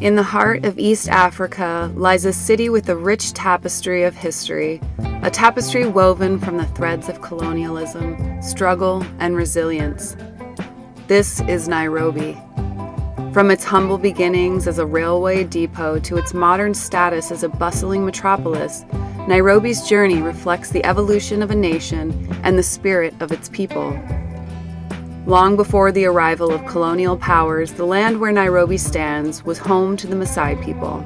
In the heart of East Africa lies a city with a rich tapestry of history, a tapestry woven from the threads of colonialism, struggle, and resilience. This is Nairobi. From its humble beginnings as a railway depot to its modern status as a bustling metropolis, Nairobi's journey reflects the evolution of a nation and the spirit of its people. Long before the arrival of colonial powers, the land where Nairobi stands was home to the Maasai people,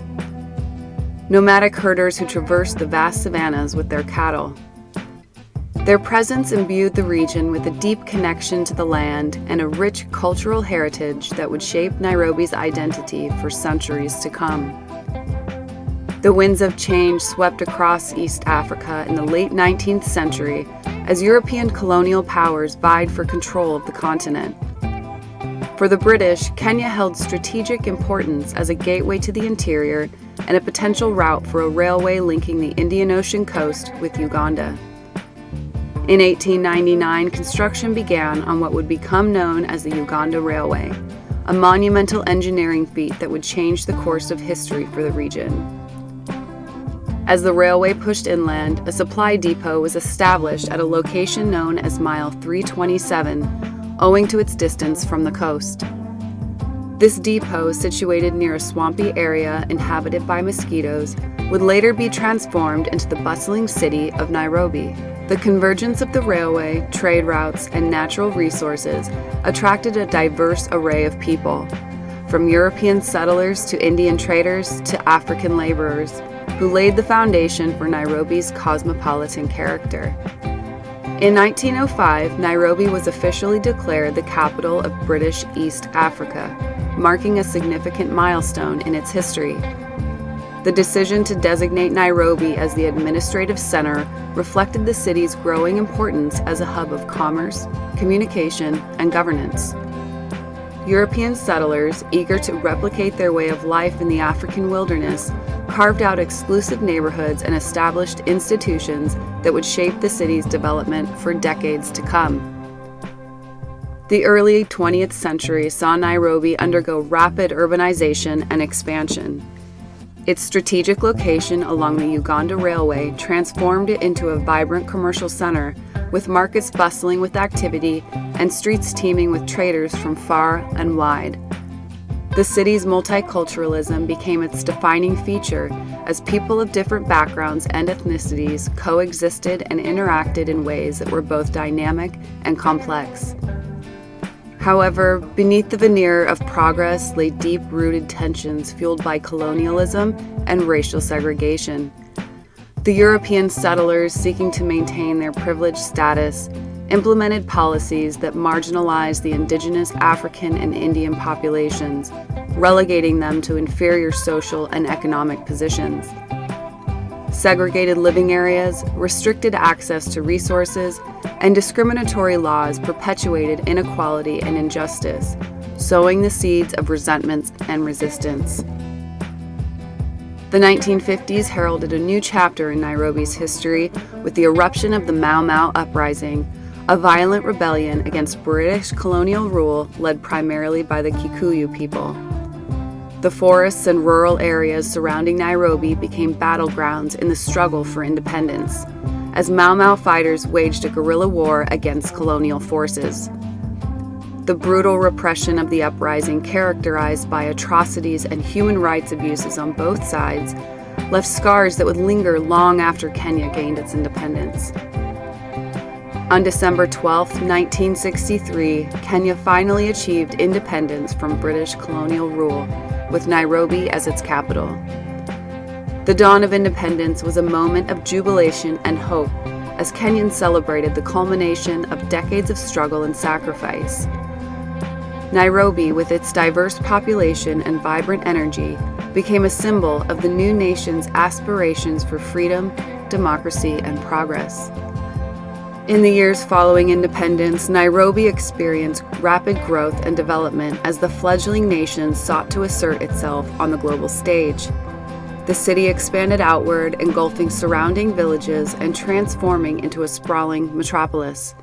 nomadic herders who traversed the vast savannas with their cattle. Their presence imbued the region with a deep connection to the land and a rich cultural heritage that would shape Nairobi's identity for centuries to come. The winds of change swept across East Africa in the late 19th century as European colonial powers vied for control of the continent. For the British, Kenya held strategic importance as a gateway to the interior and a potential route for a railway linking the Indian Ocean coast with Uganda. In 1899, construction began on what would become known as the Uganda Railway, a monumental engineering feat that would change the course of history for the region. As the railway pushed inland, a supply depot was established at a location known as Mile 327, owing to its distance from the coast. This depot, situated near a swampy area inhabited by mosquitoes, would later be transformed into the bustling city of Nairobi. The convergence of the railway, trade routes, and natural resources attracted a diverse array of people, from European settlers to Indian traders to African laborers, who laid the foundation for Nairobi's cosmopolitan character. In 1905, Nairobi was officially declared the capital of British East Africa, marking a significant milestone in its history. The decision to designate Nairobi as the administrative center reflected the city's growing importance as a hub of commerce, communication, and governance. European settlers, eager to replicate their way of life in the African wilderness, carved out exclusive neighborhoods and established institutions that would shape the city's development for decades to come. The early 20th century saw Nairobi undergo rapid urbanization and expansion. Its strategic location along the Uganda Railway transformed it into a vibrant commercial center, with markets bustling with activity and streets teeming with traders from far and wide. The city's multiculturalism became its defining feature as people of different backgrounds and ethnicities coexisted and interacted in ways that were both dynamic and complex. However, beneath the veneer of progress lay deep-rooted tensions fueled by colonialism and racial segregation. The European settlers, seeking to maintain their privileged status, implemented policies that marginalized the indigenous African and Indian populations, relegating them to inferior social and economic positions. Segregated living areas, restricted access to resources, and discriminatory laws perpetuated inequality and injustice, sowing the seeds of resentments and resistance. The 1950s heralded a new chapter in Nairobi's history with the eruption of the Mau Uprising, a violent rebellion against British colonial rule led primarily by the Kikuyu people. The forests and rural areas surrounding Nairobi became battlegrounds in the struggle for independence, as Mau fighters waged a guerrilla war against colonial forces. The brutal repression of the uprising, characterized by atrocities and human rights abuses on both sides, left scars that would linger long after Kenya gained its independence. On December 12, 1963, Kenya finally achieved independence from British colonial rule, with Nairobi as its capital. The dawn of independence was a moment of jubilation and hope as Kenyans celebrated the culmination of decades of struggle and sacrifice. Nairobi, with its diverse population and vibrant energy, became a symbol of the new nation's aspirations for freedom, democracy, and progress. In the years following independence, Nairobi experienced rapid growth and development as the fledgling nation sought to assert itself on the global stage. The city expanded outward, engulfing surrounding villages and transforming into a sprawling metropolis.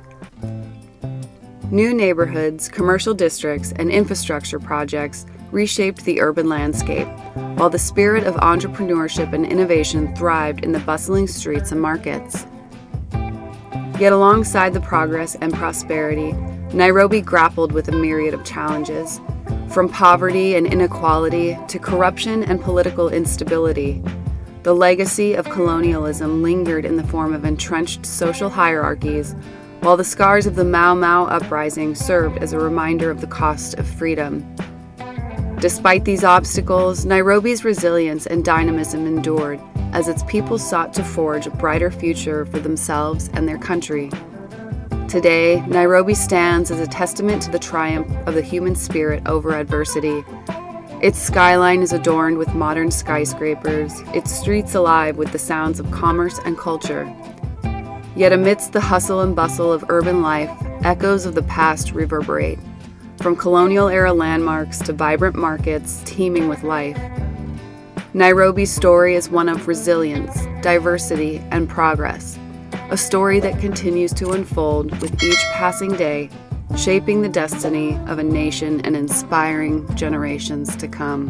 New neighborhoods, commercial districts, and infrastructure projects reshaped the urban landscape, while the spirit of entrepreneurship and innovation thrived in the bustling streets and markets. Yet alongside the progress and prosperity, Nairobi grappled with a myriad of challenges, from poverty and inequality to corruption and political instability. The legacy of colonialism lingered in the form of entrenched social hierarchies, while the scars of the Mau Uprising served as a reminder of the cost of freedom. Despite these obstacles, Nairobi's resilience and dynamism endured as its people sought to forge a brighter future for themselves and their country. Today, Nairobi stands as a testament to the triumph of the human spirit over adversity. Its skyline is adorned with modern skyscrapers, its streets alive with the sounds of commerce and culture. Yet amidst the hustle and bustle of urban life, echoes of the past reverberate, from colonial-era landmarks to vibrant markets teeming with life. Nairobi's story is one of resilience, diversity, and progress, a story that continues to unfold with each passing day, shaping the destiny of a nation and inspiring generations to come.